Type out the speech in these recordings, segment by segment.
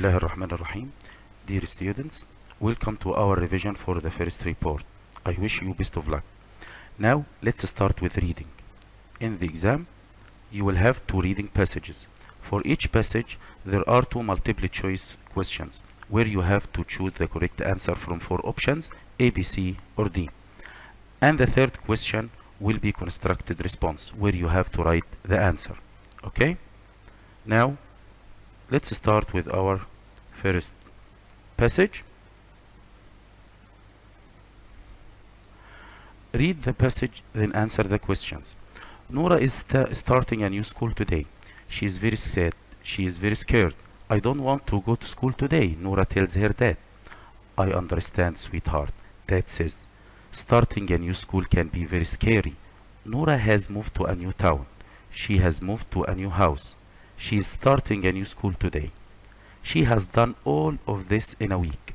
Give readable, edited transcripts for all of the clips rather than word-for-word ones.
الله الرحمن الرحيم. Dear students, welcome to our revision for the first report. I wish you best of luck. Now let's start with reading. In the exam, you will have two reading passages. For each passage, there are two multiple choice questions where you have to choose the correct answer from four options A, B, C or D. And the third question will be constructed response where you have to write the answer. Okay? Now let's start with our first passage. Read the passage, then answer the questions. Nora is starting a new school today. She is very sad. She is very scared. I don't want to go to school today, Nora tells her dad. I understand, sweetheart, Dad says. Starting a new school can be very scary. Nora has moved to a new town. She has moved to a new house. She is starting a new school today. She has done all of this in a week.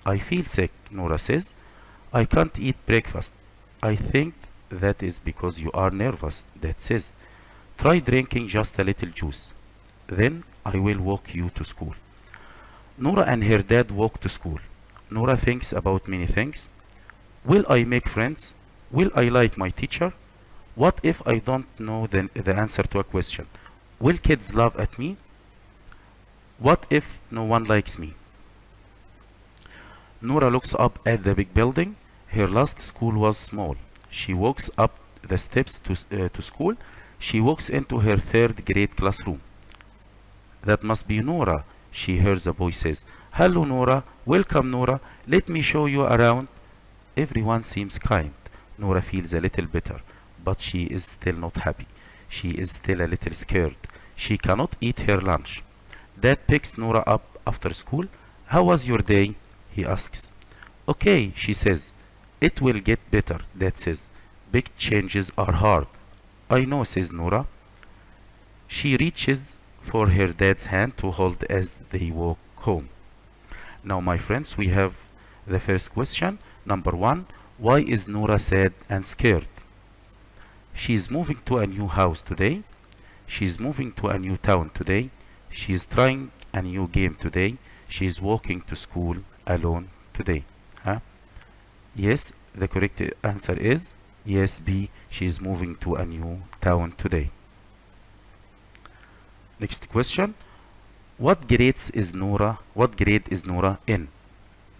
I feel sick, Nora says. I can't eat breakfast. I think that is because you are nervous, Dad says. Try drinking just a little juice. Then I will walk you to school. Nora and her dad walk to school. Nora thinks about many things. Will I make friends? Will I like my teacher? What if I don't know the answer to a question? Will kids laugh at me? What if no one likes me? Nora looks up at the big building. Her last school was small. She walks up the steps to school. She walks into her third grade classroom. That must be Nora, she hears a voice says. Hello Nora, welcome Nora, let me show you around. Everyone seems kind. Nora feels a little better, but she is still not happy. She is still a little scared. She cannot eat her lunch. Dad picks Nora up after school. How was your day? He asks. Okay, she says. It will get better, Dad says. Big changes are hard. I know, says Nora. She reaches for her dad's hand to hold as they walk home. Now, my friends, we have the first question. Number 1. Why is Nora sad and scared? She is moving to a new house today. She is moving to a new town today. She is trying a new game today. She is walking to school alone today. Yes, the correct answer is yes, B. She is moving to a new town today. Next question. What grade is Nora in?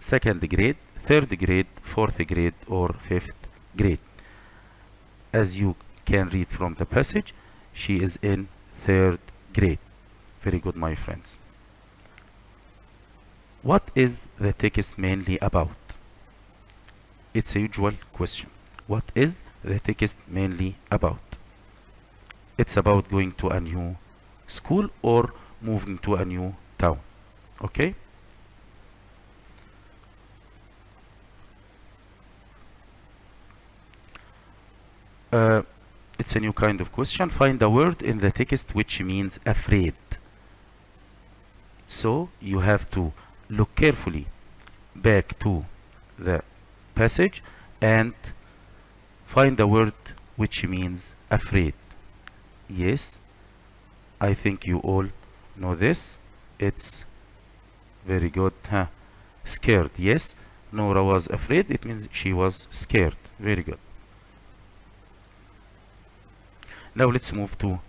Second grade, third grade, fourth grade, or fifth grade? As you can read from the passage, she is in third grade. Very good, my friends. What is the text mainly about? It's a usual question. What is the text mainly about? It's about going to a new school or moving to a new town. Okay? It's a new kind of question. Find a word in the text which means afraid. So you have to look carefully back to the passage and find a word which means afraid. Yes, I think you all know this. It's very good. Scared. Yes, Nora was afraid. It means she was scared. Very good. Now let's move to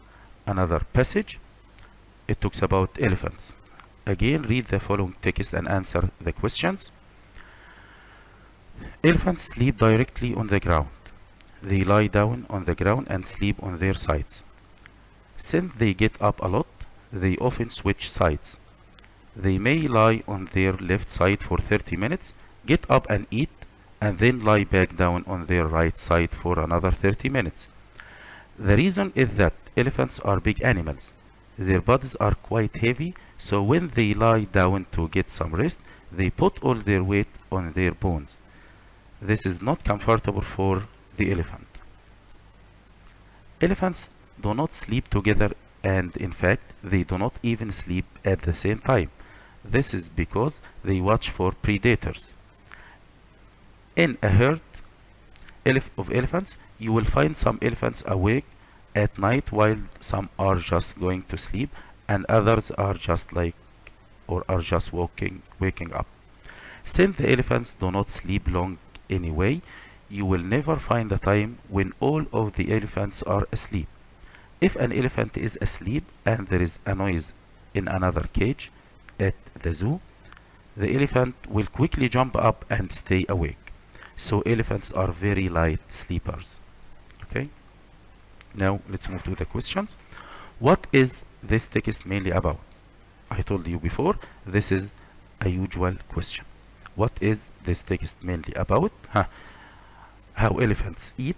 another passage. It talks about elephants. Again, read the following text and answer the questions. Elephants sleep directly on the ground. They lie down on the ground and sleep on their sides. Since they get up a lot, they often switch sides. They may lie on their left side for 30 minutes, get up and eat, and then lie back down on their right side for another 30 minutes. The reason is that elephants are big animals. Their bodies are quite heavy, so when they lie down to get some rest, they put all their weight on their bones. This is not comfortable for the elephant. Elephants do not sleep together, and in fact, they do not even sleep at the same time. This is because they watch for predators. In a herd of elephants, you will find some elephants awake at night while some are just going to sleep and others are just like or are just waking up. Since the elephants do not sleep long anyway, you will never find a time when all of the elephants are asleep. If an elephant is asleep and there is a noise in another cage at the zoo, the elephant will quickly jump up and stay awake. So elephants are very light sleepers. Okay? Now let's move to the questions. What is this text mainly about? I told you before, this is a usual question. What is this text mainly about? How elephants eat,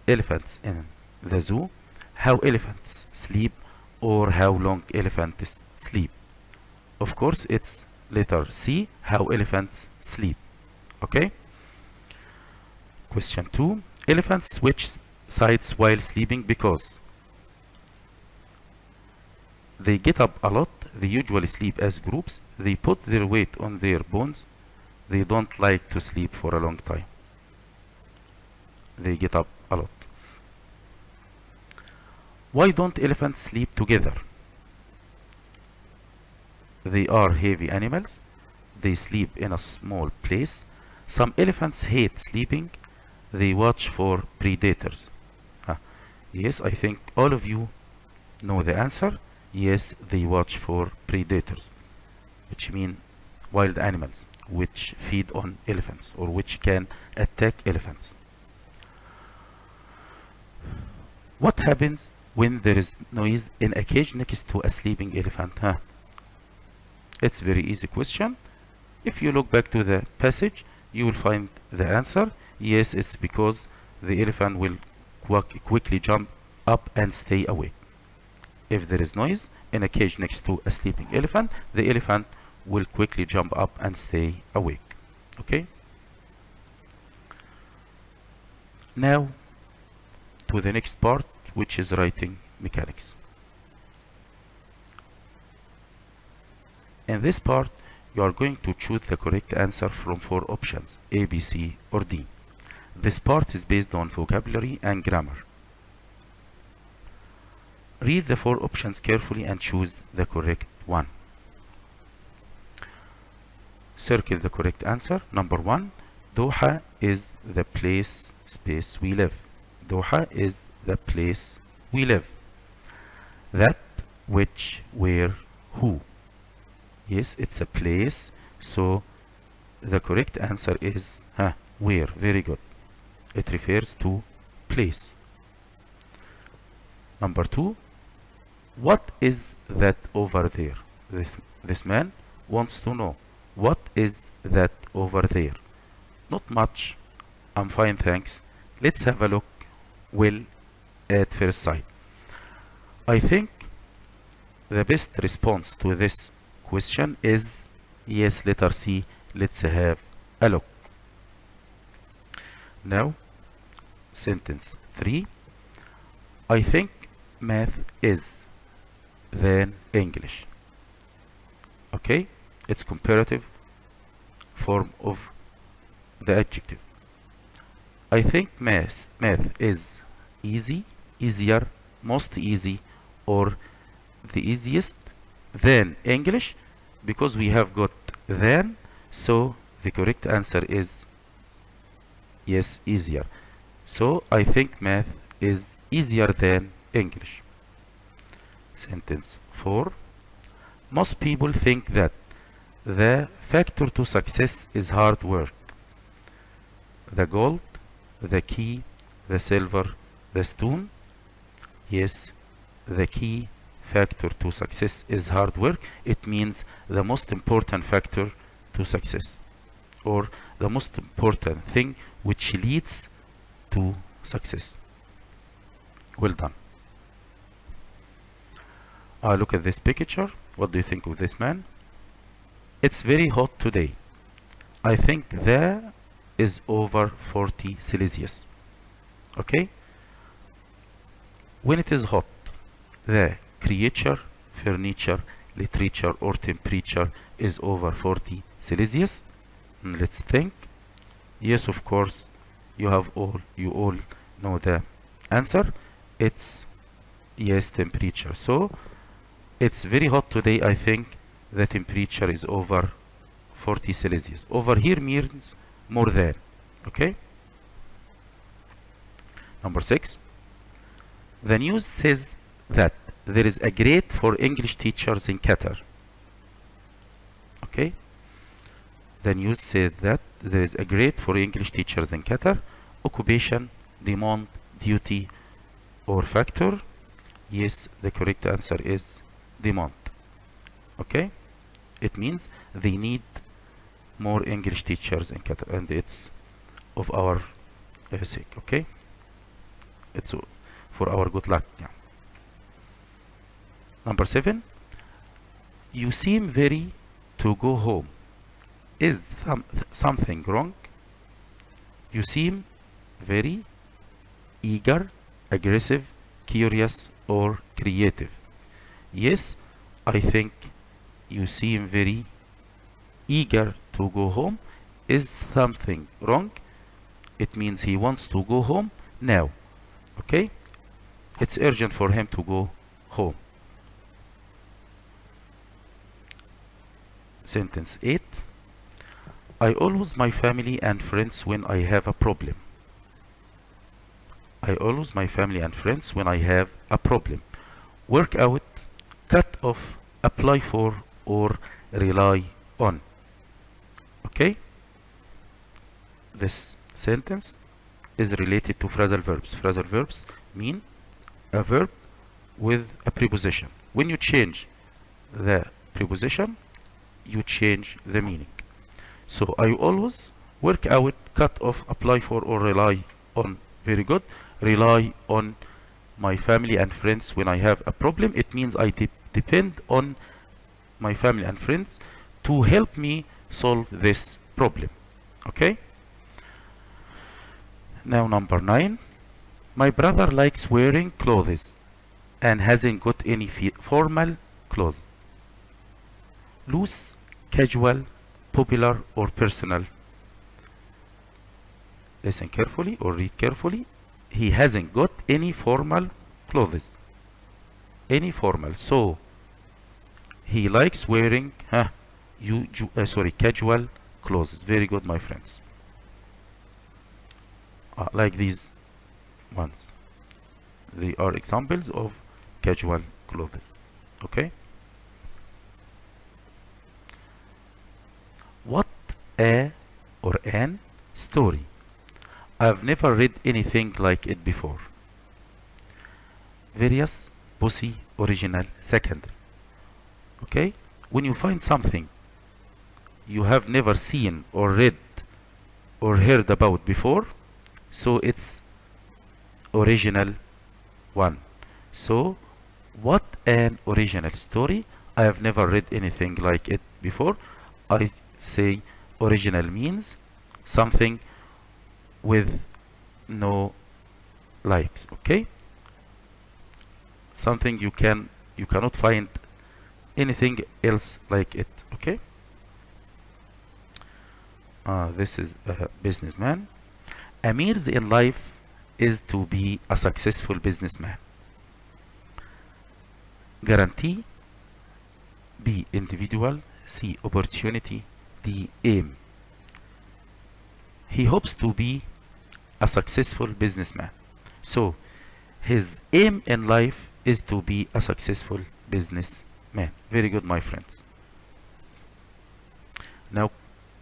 elephants in the zoo, how elephants sleep, or how long elephants sleep. Of course, it's letter C, how elephants sleep. Okay? Question 2. Elephants switch sides while sleeping because they get up a lot, they usually sleep as groups, they put their weight on their bones, they don't like to sleep for a long time. They get up a lot. Why don't elephants sleep together? They are heavy animals. They sleep in a small place. Some elephants hate sleeping. They watch for predators. Yes, I think all of you know the answer. Yes, they watch for predators, which mean wild animals which feed on elephants or which can attack elephants. What happens when there is noise in a cage next to a sleeping elephant? It's very easy question. If you look back to the passage, you will find the answer. Yes, it's because the elephant will quickly jump up and stay awake. If there is noise in a cage next to a sleeping elephant, the elephant will quickly jump up and stay awake. Okay? Now to the next part, which is writing mechanics. In this part, you are going to choose the correct answer from 4 options, A, B, C, or D. This part is based on vocabulary and grammar. Read the 4 options carefully and choose the correct one. Circle the correct answer. Number 1, Doha is the space we live. Doha is the place we live. That, which, where, who. Yes, it's a place, so the correct answer is where. Very good. It refers to place. Number 2, what is that over there? This man wants to know, what is that over there? Not much. I'm fine, thanks. Let's have a look well at first sight. I think the best response to this question is yes, letter C. Let's have a look. Now, sentence 3. I think math is than English. Okay, it's comparative form of the adjective. I think math is easy, easier, most easy, or the easiest than English, because we have got than, so the correct answer is yes, easier. So I think math is easier than English. Sentence 4. Most people think that the factor to success is hard work. The gold, the key, the silver, the stone. Yes, the key factor to success is hard work. It means the most important factor to success, or the most important thing which leads to success. Well done. Look at this picture. What do you think of this man? It's very hot today. I think there is over 40 Celsius. Okay? When it is hot, the creature, furniture, literature, or temperature is over 40 Celsius. Let's think. Yes, of course, you all know the answer. It's yes, temperature. So it's very hot today. I think the temperature is over 40 Celsius. Over here means more than. Okay. Number 6. The news says that there is a grade for English teachers in Qatar. Okay. The news said that there is a grade for English teachers in Qatar. Occupation, demand, duty, or factor. Yes, the correct answer is demand. Okay. It means they need more English teachers in Qatar, and it's of our sake. Okay. It's for our good luck. Yeah. Number 7. You seem very to go home. Is something wrong? You seem very eager, aggressive, curious, or creative. Yes, I think you seem very eager to go home. Is something wrong? It means he wants to go home now. Okay? It's urgent for him to go home. Sentence 8. I always my family and friends when I have a problem. I always my family and friends when I have a problem. Work out, cut off, apply for, or rely on. Okay? This sentence is related to phrasal verbs. Phrasal verbs mean a verb with a preposition. When you change the preposition, you change the meaning. So I always work out, cut off, apply for, or rely on. Very good. Rely on my family and friends when I have a problem. It means I depend on my family and friends to help me solve this problem. Okay? Now number 9. My brother likes wearing clothes and hasn't got any formal clothes. Loose, casual, popular, or personal? Listen carefully or read carefully. He hasn't got any formal clothes. Any formal. So he likes wearing casual clothes. Very good, my friends. Like these ones. They are examples of casual clothes. Okay? What a or an story. I've never read anything like it before. Various, bossy, original, secondary. Okay? When you find something you have never seen or read or heard about before, so it's original one. So what an original story. I have never read anything like it before. I say original means something with no likes. Okay? Something you cannot find anything else like it. Okay? This is a businessman. Amir's in life is to be a successful businessman. Guarantee. B. Individual. C. Opportunity. D. Aim. He hopes to be a successful businessman. So his aim in life is to be a successful businessman. Very good, my friends. Now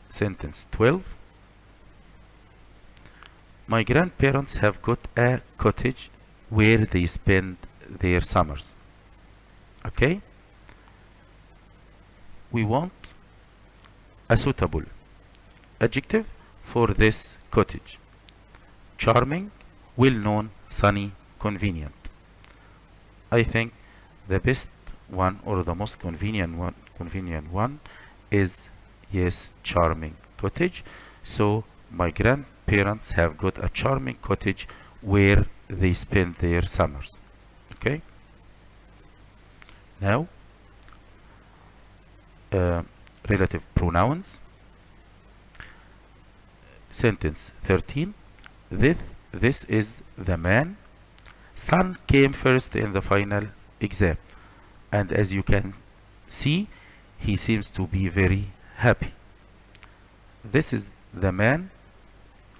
sentence 12. My grandparents have got a cottage where they spend their summers. Okay? We want a suitable adjective for this cottage. Charming, well-known, sunny, convenient. I think the best one or the most convenient one is, yes, charming cottage. So my grandparents have got a charming cottage where they spend their summers. Okay? Now relative pronouns. Sentence 13. This is the man. Son came first in the final exam, and as you can see, he seems to be very happy. This is the man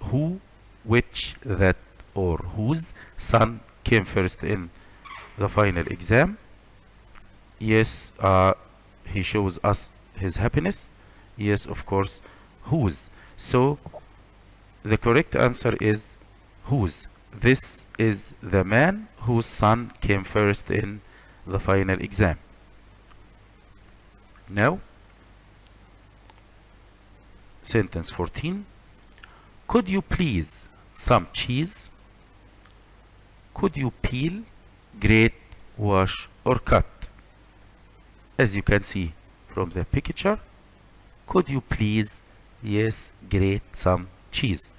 who, which, that, or whose son came first in the final exam. Yes, he shows us his happiness. Yes, of course, whose. So the correct answer is whose. This is the man whose son came first in the final exam. Now, sentence 14. Could you please some cheese? Could you peel, grate, wash, or cut? As you can see from the picture, could you please, yes, grate some cheese.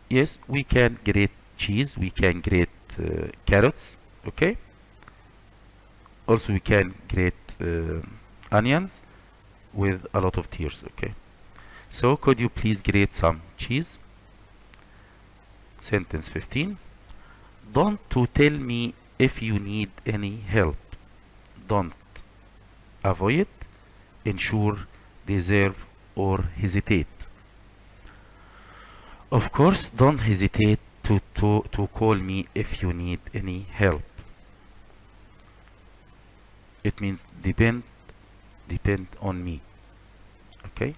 Yes, we can grate cheese, we can grate carrots, okay? Also we can grate onions with a lot of tears, okay? So could you please grate some cheese? Sentence 15. Don't to tell me if you need any help. Don't. Avoid, ensure, deserve, or hesitate. Of course, don't hesitate to call me if you need any help. It means depend on me. Okay?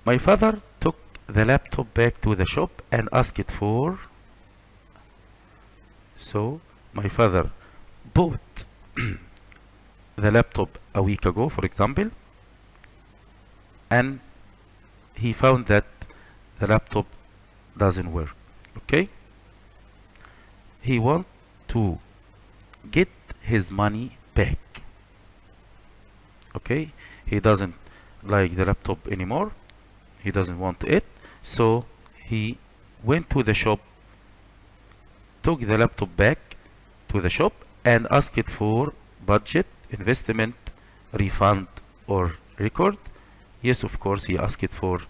My father took the laptop back to the shop and asked for. So, my father bought the laptop a week ago, for example, and he found that the laptop doesn't work. Okay? He wants to get his money back. Okay? He doesn't like the laptop anymore. He doesn't want it. So he went to the shop, took the laptop back to the shop and asked for budget, investment, refund, or record. Yes, of course, he asked for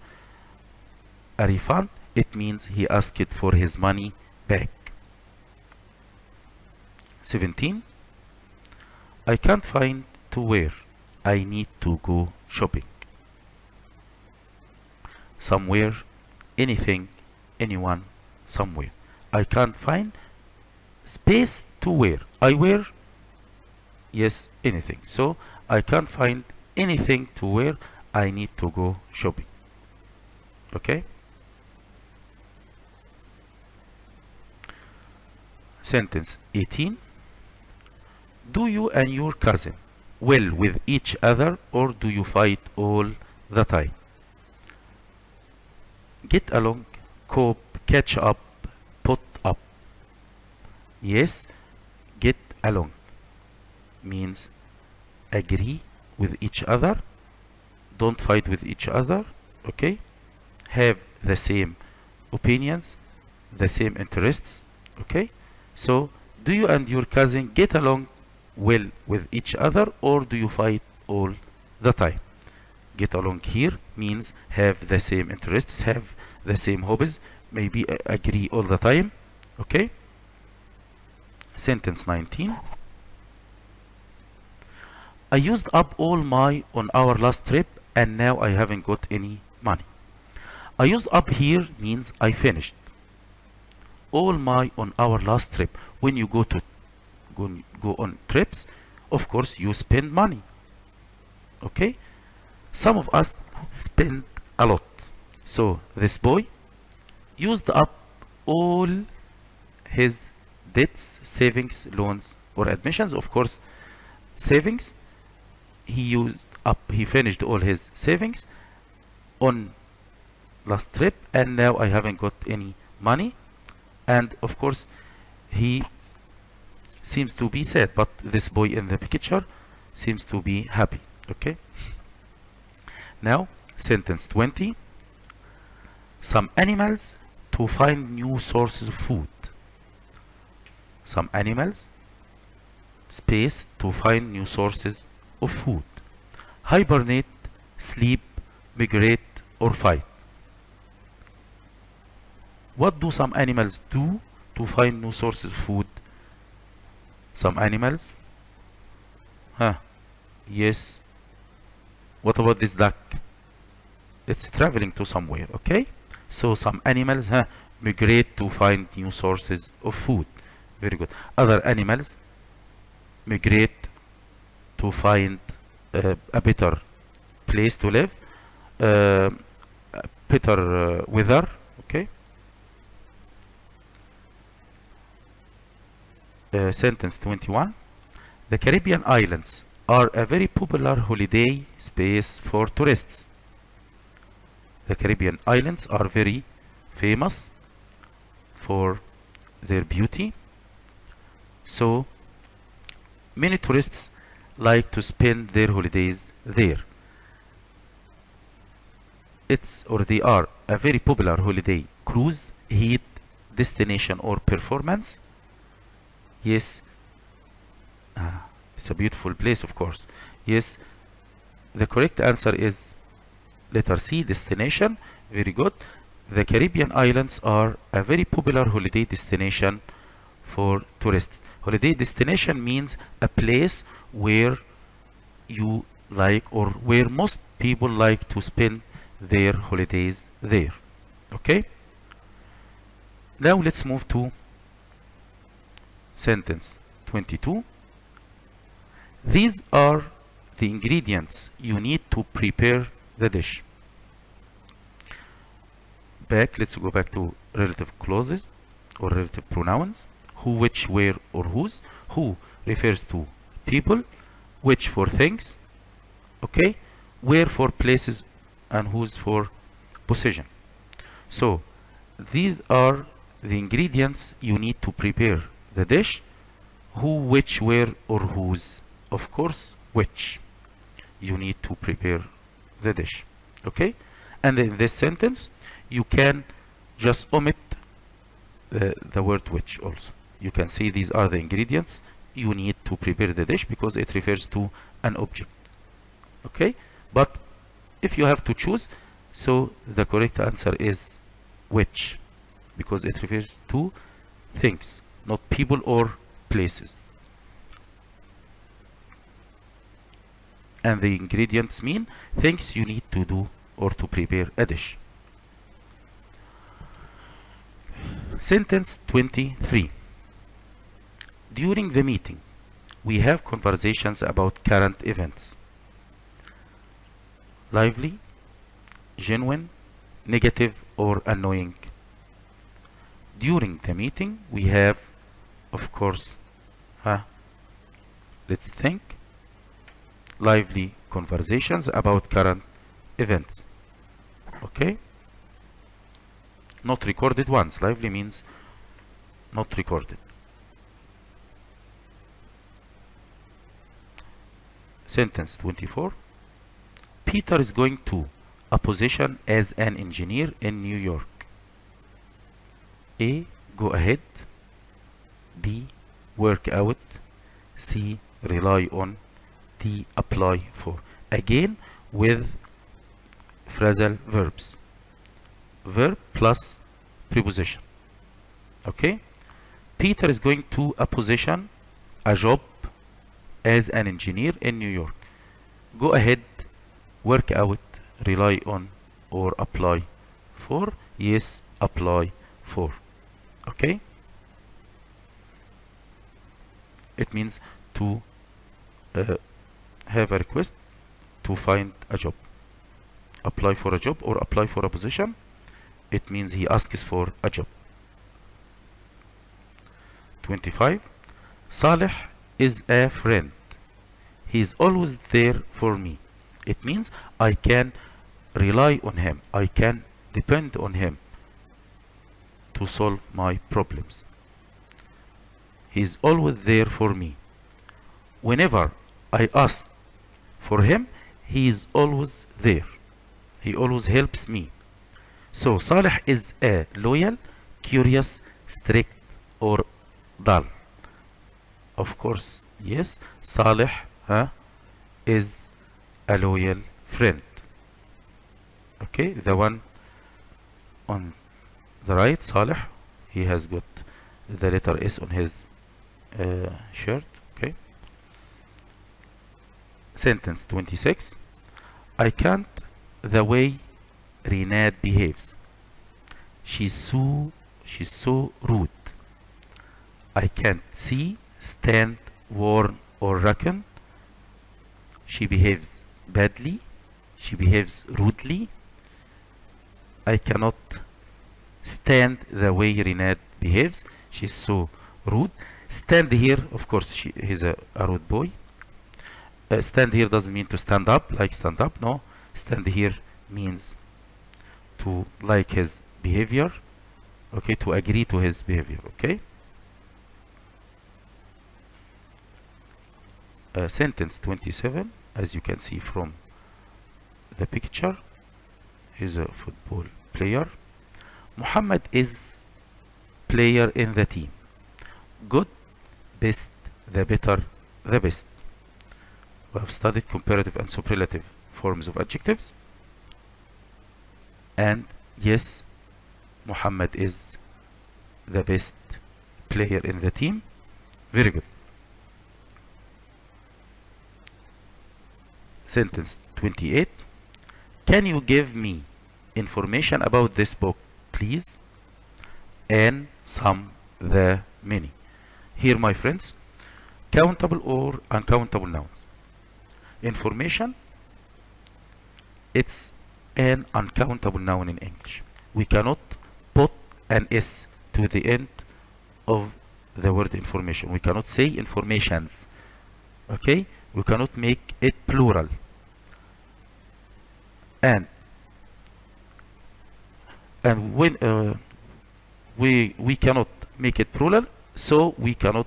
a refund. It means he asked for his money back. 17. I can't find to wear. I need to go shopping. Somewhere, anything, anyone, somewhere. I can't find space to wear. I wear, yes, anything. So I can't find anything to wear. I need to go shopping. Okay? Sentence 18. Do you and your cousin well with each other, or do you fight all the time? Get along, cope, catch up, put up. Yes, get along means agree with each other, don't fight with each other, okay? Have the same opinions, the same interests, okay? So, do you and your cousin get along well with each other, or do you fight all the time? Get along here means have the same interests, have the same hobbies, maybe agree all the time, okay? Sentence 19. I used up all my on our last trip and now I haven't got any money. I used up here means I finished. All my on our last trip. When you go on trips, of course you spend money. Okay? Some of us spend a lot. So this boy used up all his debts, savings, loans, or admissions. Of course, savings. He finished all his savings on last trip, and now I haven't got any money. And of course, he seems to be sad, but this boy in the picture seems to be happy. Okay? Now, sentence 20. Some animals to find new sources of food. Some animals, space, to find new sources of food. Hibernate, sleep, migrate, or fight. What do some animals do to find new sources of food? Some animals. Yes. What about this duck? It's traveling to somewhere. Okay. So some animals migrate to find new sources of food. Very good. Other animals migrate to find a better place to live, uh, better weather. Okay. Sentence 21. The Caribbean islands are a very popular holiday space for tourists. The Caribbean islands are very famous for their beauty, so many tourists like to spend their holidays there. They are a very popular holiday cruise, heat, destination, or performance. Yes, it's a beautiful place, of course. Yes, the correct answer is letter C, destination. Very good. The Caribbean islands are a very popular holiday destination for tourists. Holiday destination means a place where you like, or where most people like to spend their holidays there. Okay? Now let's move to sentence 22. These are the ingredients you need to prepare the dish. Let's go back to relative clauses or relative pronouns. Who, which, where, or whose. Who refers to people, which for things, okay, where for places, and whose for possession. So these are the ingredients you need to prepare the dish. Who, which, where, or whose. Of course, which you need to prepare the dish. Okay? And in this sentence, you can just omit the word which also. You can say these are the ingredients you need to prepare the dish because it refers to an object. Okay? But if you have to choose, so the correct answer is which, because it refers to things, not people or places. And the ingredients mean things you need to do or to prepare a dish. Sentence 23. During the meeting, we have conversations about current events. Lively, genuine, negative, or annoying. During the meeting, we have, of course, let's think, lively conversations about current events. Okay? Not recorded ones. Lively means not recorded. Sentence 24. Peter is going to a position as an engineer in New York. A. Go ahead. B. Work out. C. Rely on. D. Apply for. Again with phrasal verbs. Verb plus preposition. Okay? Peter is going to a position, a job, as an engineer in New York. Go ahead, work out, rely on, or apply for. Yes, apply for. Okay? It means to have a request to find a job. Apply for a job or apply for a position. It means he asks for a job. 25. Saleh is a friend. He is always there for me. It means I can rely on him. I can depend on him to solve my problems. He is always there for me. Whenever I ask for him, he is always there. He always helps me. So Saleh is a loyal, curious, strict, or dull. Of course, yes, Saleh is a loyal friend. Okay, the one on the right, Saleh, he has got the letter S on his shirt. Okay. Sentence 26. I can't the way Renat behaves. She's so rude. I can't see, stand, warn, or reckon. She behaves badly. She behaves rudely. I cannot stand the way Renat behaves. She's so rude. Stand here, of course, he's a rude boy. Stand here doesn't mean to stand up, like stand up. No, stand here means to like his behavior. Okay, to agree to his behavior. Okay. Sentence 27, as you can see from the picture, he's a football player. Muhammad is player in the team. Good, best, the better, the best. We have studied comparative and superlative forms of adjectives. And yes, Muhammad is the best player in the team. Very good. Sentence 28. Can you give me information about this book, please? And some, the, many. Here, my friends, countable or uncountable nouns. Information, it's an uncountable noun in English. We cannot put an S to the end of the word information. We cannot say informations. Okay? We cannot make it plural. And when we cannot make it plural, so we cannot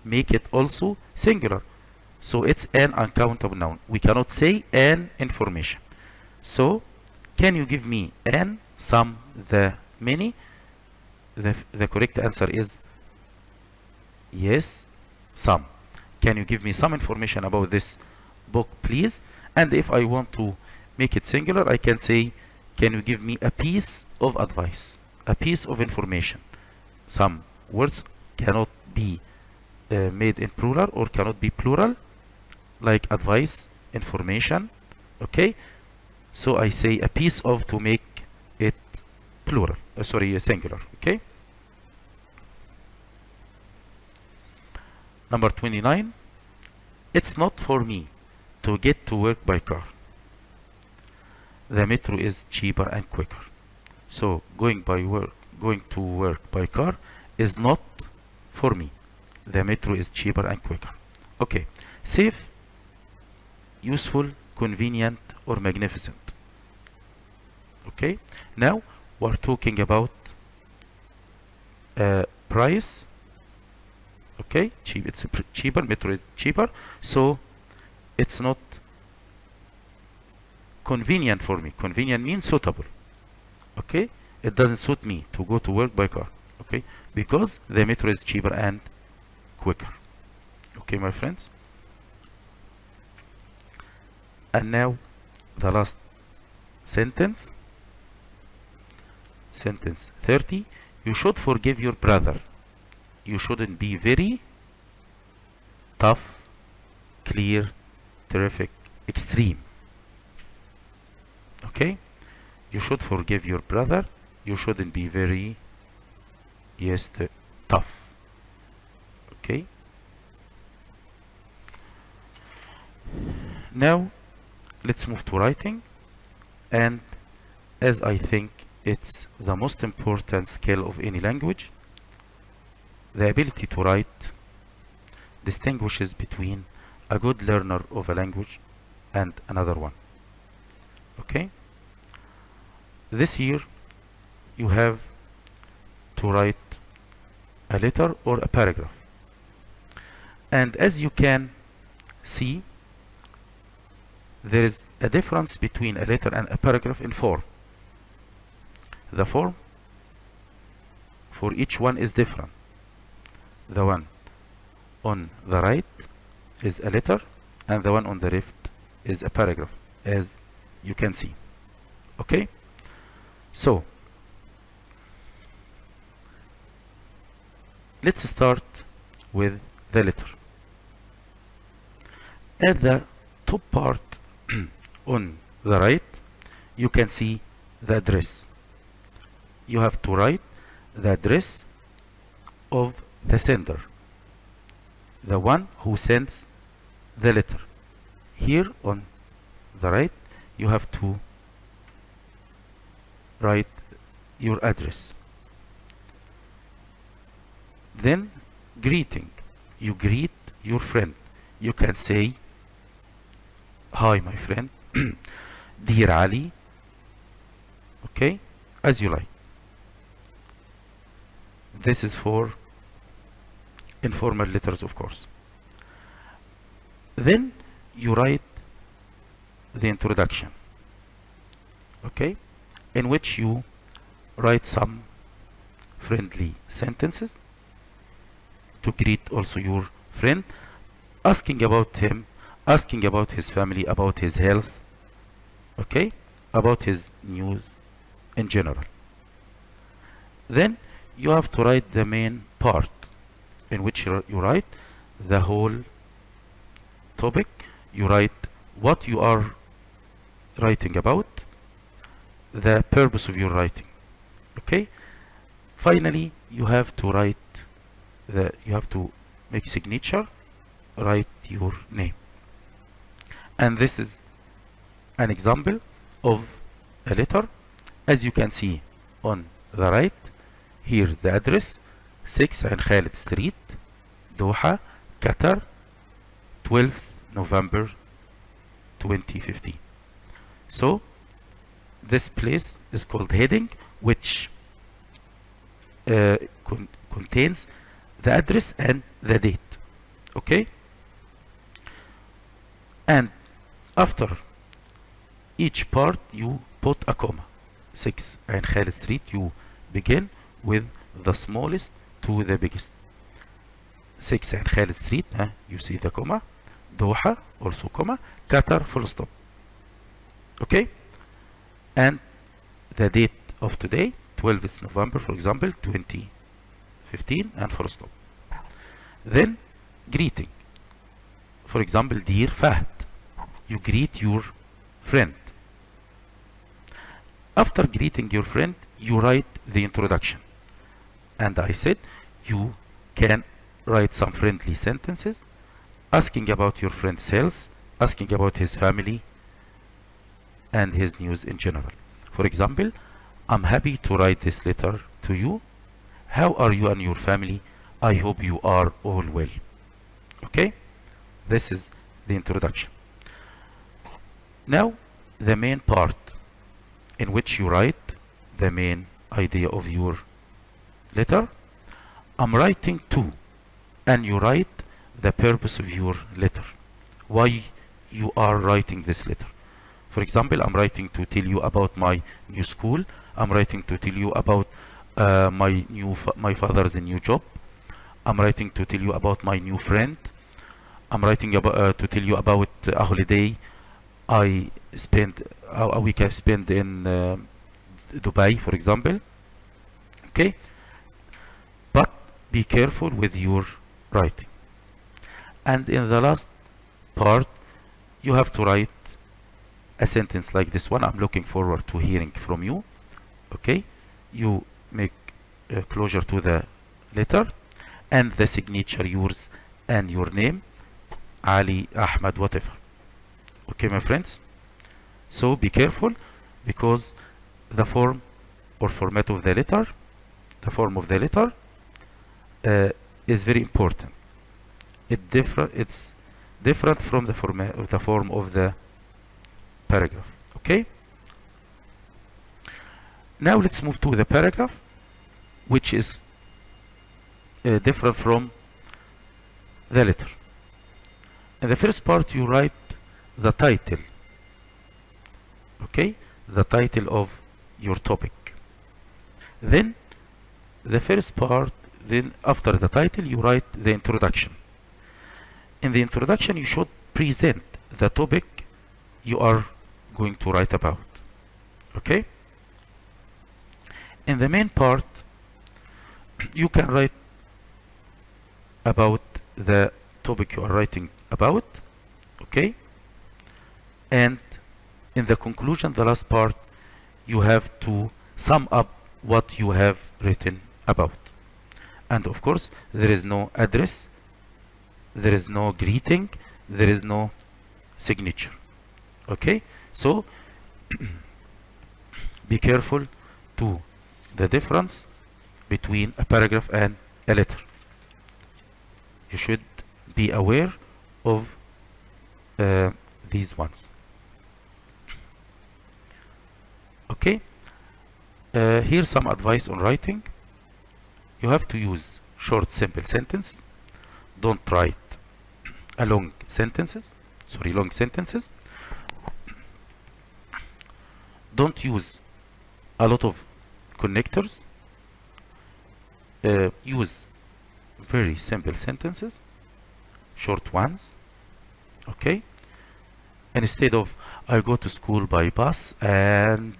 make it also singular. So it's an uncountable noun. We cannot say an information. So can you give me an, some, the, many? The correct answer is yes, some. Can you give me some information about this book, please? And if I want to make it singular, I can say, can you give me a piece of advice, a piece of information? Some words cannot be made in plural or cannot be plural, like advice, information. Okay, so I say a piece of to make it plural, singular. Okay. Number 29. It's not for me to get to work by car. The metro is cheaper and quicker. So going to work by car is not for me. The metro is cheaper and quicker. Okay. Safe, useful, convenient, or magnificent. Okay. Now we're talking about price. Okay. Cheap. It's cheaper. Metro is cheaper. So it's not convenient for me. Convenient means suitable. Okay. It doesn't suit me to go to work by car. Okay. Because the metro is cheaper and quicker. Okay, my friends. And now the last sentence. Sentence 30. You should forgive your brother. You shouldn't be very tough, clear, terrific, extreme. Okay? You should forgive your brother. You shouldn't be very, yes, tough. Okay? Now, let's move to writing. And as I think it's the most important skill of any language, the ability to write distinguishes between a good learner of a language and another one. Okay? This year you have to write a letter or a paragraph. And as you can see, there is a difference between a letter and a paragraph in form. The form for each one is different. The one on the right is a letter and the one on the left is a paragraph, as you can see. Okay? So let's start with the letter. At the top part on the right, you can see the address. You have to write the address of the sender, the one who sends the letter. Here on the right, you have to write your address. Then greeting. You greet your friend. You can say, hi my friend, dear Ali, okay, as you like. This is for informal letters, of course. Then you write the introduction, okay, in which you write some friendly sentences to greet also your friend, asking about him, asking about his family, about his health, okay, about his news in general. Then you have to write the main part, in which you write the whole topic. You write what you are writing about, the purpose of your writing, okay. Finally, you have to write you have to make signature, write your name. And this is an example of a letter. As you can see on the right, here the address 6 Ain Khalid Street, Doha, Qatar, 12th November 2015. So this place is called heading, which contains the address and the date, okay. And after each part you put a comma. 6 Ain Khalid Street, you begin with the smallest to the biggest. 6 Ain Khalid Street, you see the comma. Doha, also comma. Qatar, full stop, okay. And the date of today, 12th November, for example, 2015, and full stop. Then greeting. For example, dear Fahd, you greet your friend. After greeting your friend, you write the introduction. And I said you can write some friendly sentences asking about your friend's health, asking about his family and his news in general. For example, I'm happy to write this letter to you. How are you and your family? I hope you are all well. Okay? This is the introduction. Now, the main part, in which you write the main idea of your letter. I'm writing to, and you write the purpose of your letter. Why you are writing this letter. For example, I'm writing to tell you about my new school. I'm writing to tell you about my father's new job. I'm writing to tell you about my new friend. I'm writing about to tell you about a holiday we can spend in Dubai, for example. Okay, but be careful with your writing. And in the last part, you have to write a sentence like this one. I'm looking forward to hearing from you. Okay, you make closure to the letter and the signature, yours and your name, Ali, Ahmad, whatever. Okay, my friends, so be careful, because the form or format of the letter, the form of the letter is very important. It's different from the form of the paragraph. Okay, now let's move to the paragraph, which is different from the letter. In the first part, you write the title, okay, the title of your topic. Then the first part, then after the title, you write the introduction. In the introduction, you should present the topic you are going to write about. Okay, in the main part, you can write about the topic you are writing about. Okay, and in the conclusion, the last part, you have to sum up what you have written about. And of course, there is no address, there is no greeting, there is no signature. Okay, so be careful to the difference between a paragraph and a letter. You should be aware of these ones. Okay, here's some advice on writing. You have to use short, simple sentences. Don't write a long sentences. Don't use a lot of connectors. Use very simple sentences, short ones. Okay, instead of I go to school by bus and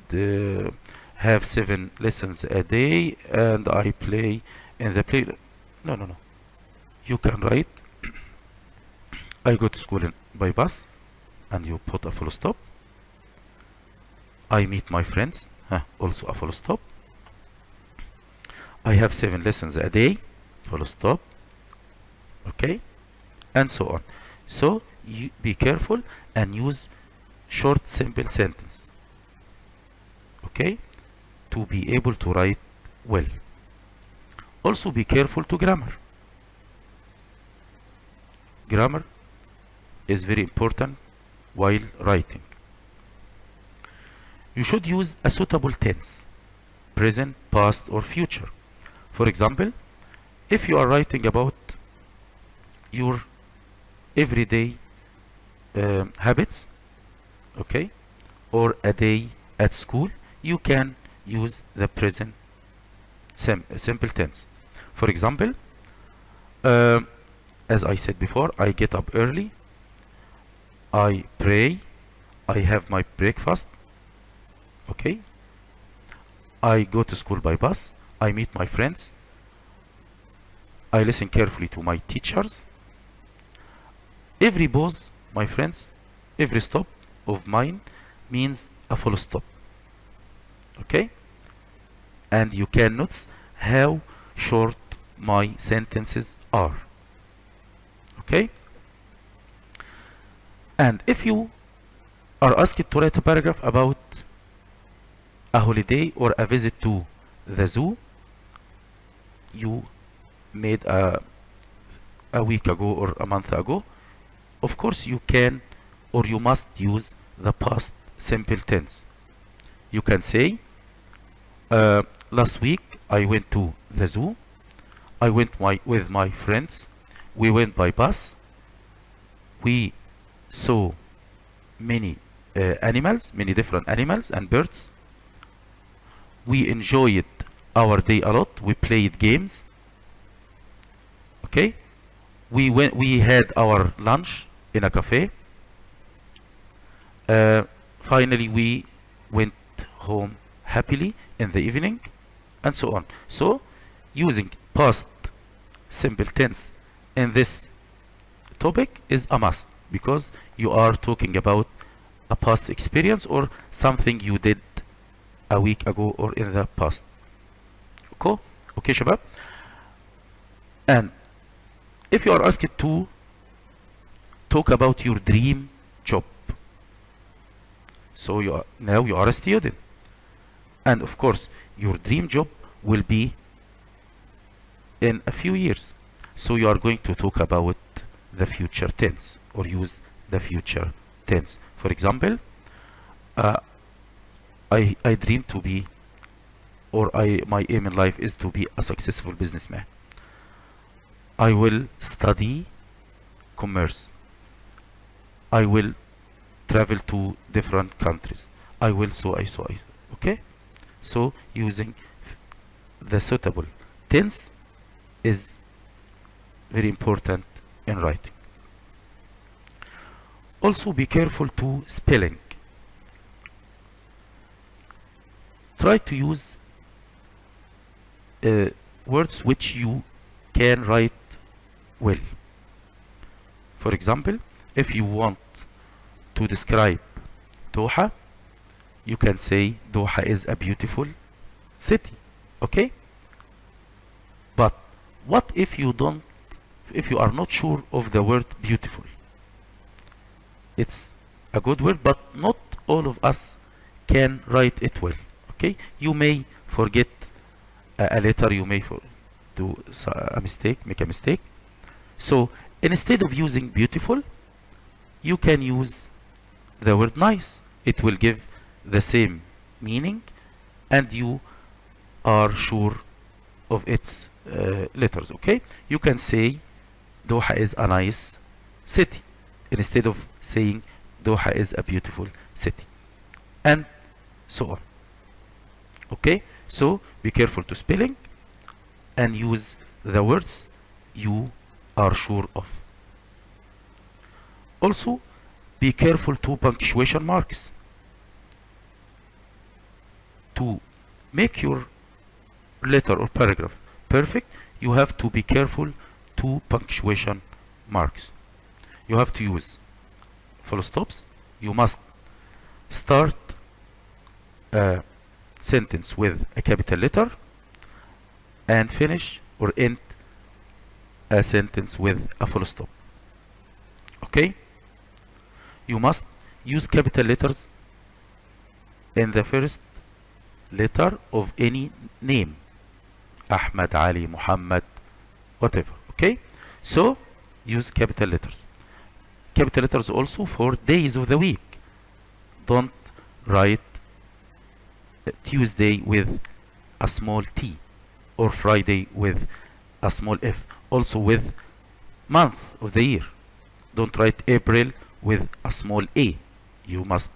have 7 lessons a day and I play in the play. No, no, no. You can write I go to school by bus and you put a full stop. I meet my friends, also a full stop. I have 7 lessons a day, full stop. Okay, and so on. So you be careful and use short, simple sentence. Okay, to be able to write well. Also be careful to grammar. Grammar is very important while writing. You should use a suitable tense, present, past, or future. For example, if you are writing about your everyday habits, okay, or a day at school, you can use the present simple tense. For example, as I said before, I get up early, I pray, I have my breakfast. Okay, I go to school by bus, I meet my friends, I listen carefully to my teachers. Every pause, my friends, every stop of mine means a full stop. Okay, and you can notice how short my sentences are. Okay, and if you are asked to write a paragraph about a holiday or a visit to the zoo you made a week ago or a month ago, of course you can or you must use the past simple tense. You can say last week I went to the zoo, I went with my friends, we went by bus, we saw many animals, many different animals and birds, we enjoyed our day a lot, we played games. Okay, we had our lunch in a cafe. Finally we went home happily in the evening, and so on. So using past simple tense in this topic is a must, because you are talking about a past experience or something you did a week ago or in the past. Okay, okay شباب. And if you are asked to talk about your dream job, so now you are a student, and of course your dream job will be in a few years, so you are going to talk about the future tense or use the future tense. For example, I dream to be, or my aim in life is to be a successful businessman. I will study commerce. I will travel to different countries. I will okay? So using the suitable tense is very important in writing. Also be careful to spelling. Try to use words which you can write well. For example, if you want to describe Doha, you can say Doha is a beautiful city. Okay? But what if you are not sure of the word beautiful? It's a good word, but not all of us can write it well. Okay? You may forget a letter, you may do a mistake, make a mistake. So instead of using beautiful, you can use the word nice. It will give the same meaning, and you are sure of its letters. Okay? You can say Doha is a nice city instead of saying Doha is a beautiful city, and so on. Okay? So be careful to spelling and use the words you are sure of. Also, be careful to punctuation marks. To make your letter or paragraph perfect, you have to be careful to punctuation marks. You have to use full stops. You must start a sentence with a capital letter and finish or end a sentence with a full stop. Okay? You must use capital letters in the first letter of any name. Ahmad, Ali, Muhammad, whatever. Okay? So use capital letters. Capital letters also for days of the week. Don't write Tuesday with a small t or Friday with a small f. Also with month of the year. Don't write April with a small a. You must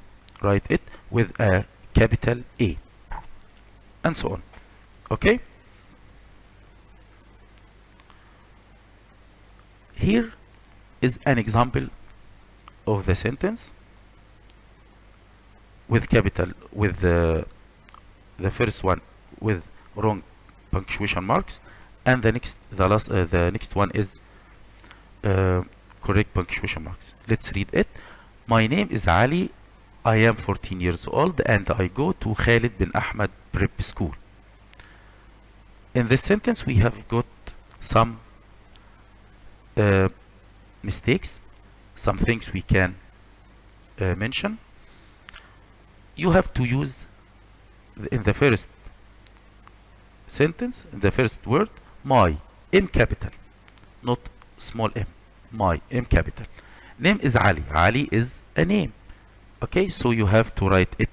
write it with a capital A, and so on. Okay? Here is an example of the sentence with capital, with the first one with wrong punctuation marks, and the next one is correct punctuation marks. Let's read it. My name is Ali. I am 14 years old and I go to Khalid bin Ahmed Prep School. In this sentence we have got some mistakes, some things we can mention. You have to use in the first sentence, in the first word, my, M capital, not small m, my, M capital. Name is Ali. Ali is a name. Okay, so you have to write it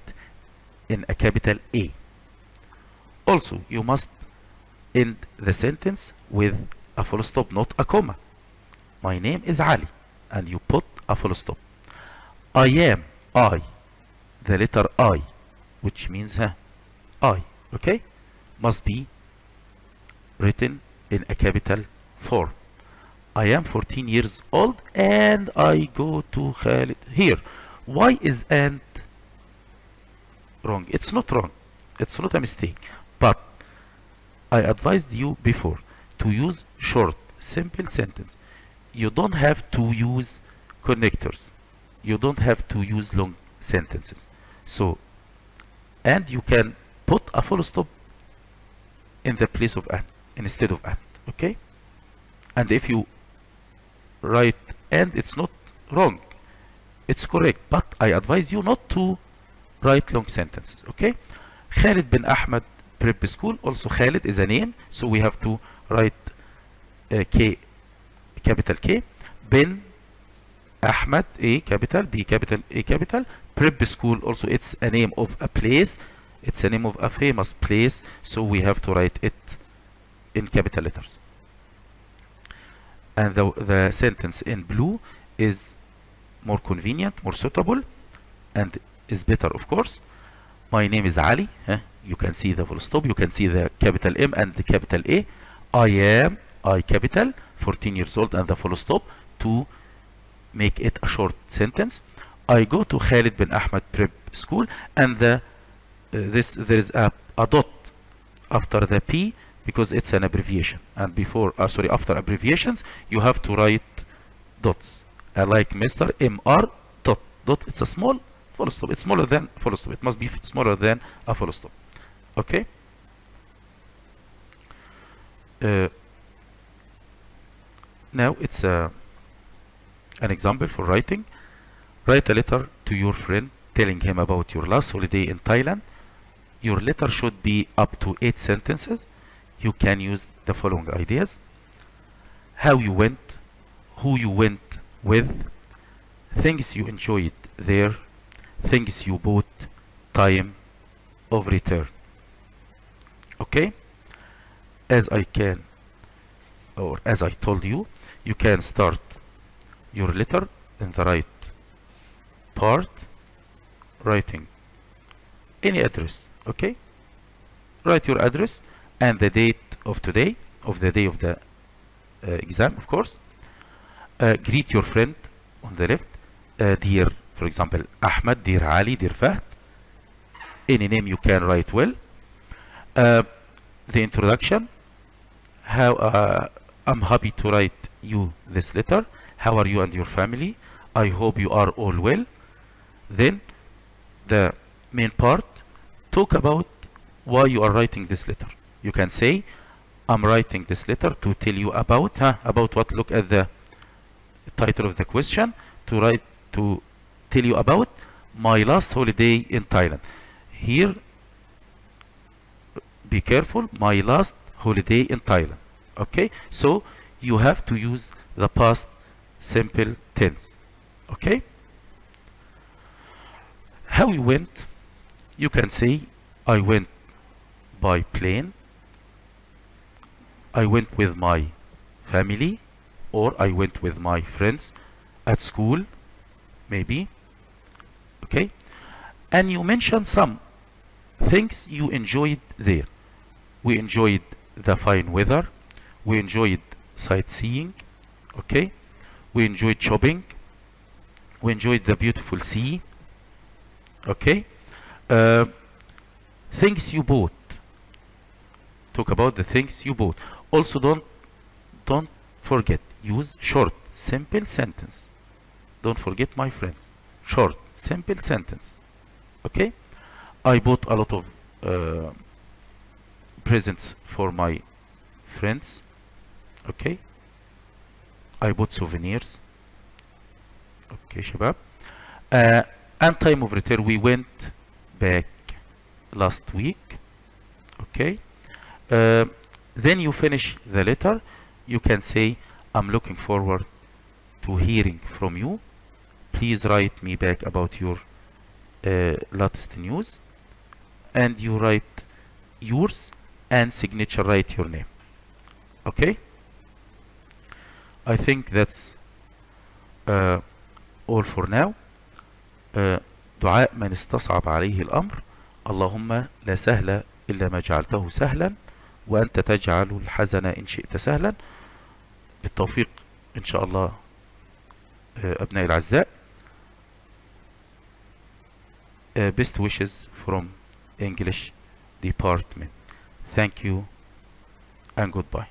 in a capital A. Also, you must end the sentence with a full stop, not a comma. My name is Ali, and you put a full stop. I am, I, the letter I, which means I, okay, must be written in a capital form. I am 14 years old and I go to Khalid. Here, why is and wrong? It's not wrong. It's not a mistake. But I advised you before to use short, simple sentence. You don't have to use connectors. You don't have to use long sentences. So, and you can put a full stop in the place of and instead of and. Okay? And if you write and, it's not wrong. It's correct, but I advise you not to write long sentences. Okay? Khalid bin Ahmed Prep School. Also Khalid is a name, so we have to write K, capital K. Bin Ahmed, A capital, B capital, A capital. Prep School, also it's a name of a place. It's a name of a famous place, so we have to write it in capital letters. And the sentence in blue is more convenient, more suitable, and is better, of course. My name is Ali. You can see the full stop. You can see the capital M and the capital A. I am, I capital, 14 years old, and the full stop to make it a short sentence. I go to Khalid bin Ahmed Prep School, and there is a dot after the P because it's an abbreviation. And before, after abbreviations, you have to write dots. like Mr. Mr. dot. Dot, it's a small full stop. It's smaller than full stop. It must be smaller than a full stop. Okay. Now it's an example for writing. Write a letter to your friend telling him about your last holiday in Thailand. Your letter should be up to 8 sentences. You can use the following ideas: how you went, who you went with, things you enjoyed there, things you bought, time of return. Okay? As I told you, you can start your letter in the right part, writing any address. Okay? Write your address and the date of today, of the day of the exam, of course. Greet your friend on the left. Dear, for example, Ahmed, dear Ali, dear Fahd. Any name you can write well. The introduction. I'm happy to write you this letter. How are you and your family? I hope you are all well. Then the main part. Talk about why you are writing this letter. You can say, I'm writing this letter to tell you about what? Look at the title of the question. To tell you about my last holiday in Thailand. Here, be careful, my last holiday in Thailand. Okay, so you have to use the past simple tense. Okay, how you went? You can say, I went by plane, I went with my family, or I went with my friends at school, maybe. Okay, and you mention some things you enjoyed there. We enjoyed the fine weather, we enjoyed sightseeing. Okay, we enjoyed shopping, we enjoyed the beautiful sea. Okay, things you bought. Talk about the things you bought. Also, don't forget, use short simple sentence. Don't forget, my friends, short simple sentence. Okay, I bought a lot of presents for my friends. Okay, I bought souvenirs. Okay, shabab. And time of return, we went back last week. Okay, then you finish the letter. You can say, I'm looking forward to hearing from you. Please write me back about your latest news. And you write yours and signature, write your name. Okay, I think that's all for now. دعاء من استصعب عليه الأمر. اللهم لا سهل إلا ما جعلته سهلا وأنت تجعل الحزن إن شئت سهلا. بالتوفيق إن شاء الله أبنائي الأعزاء. Best wishes from English department. Thank you and goodbye.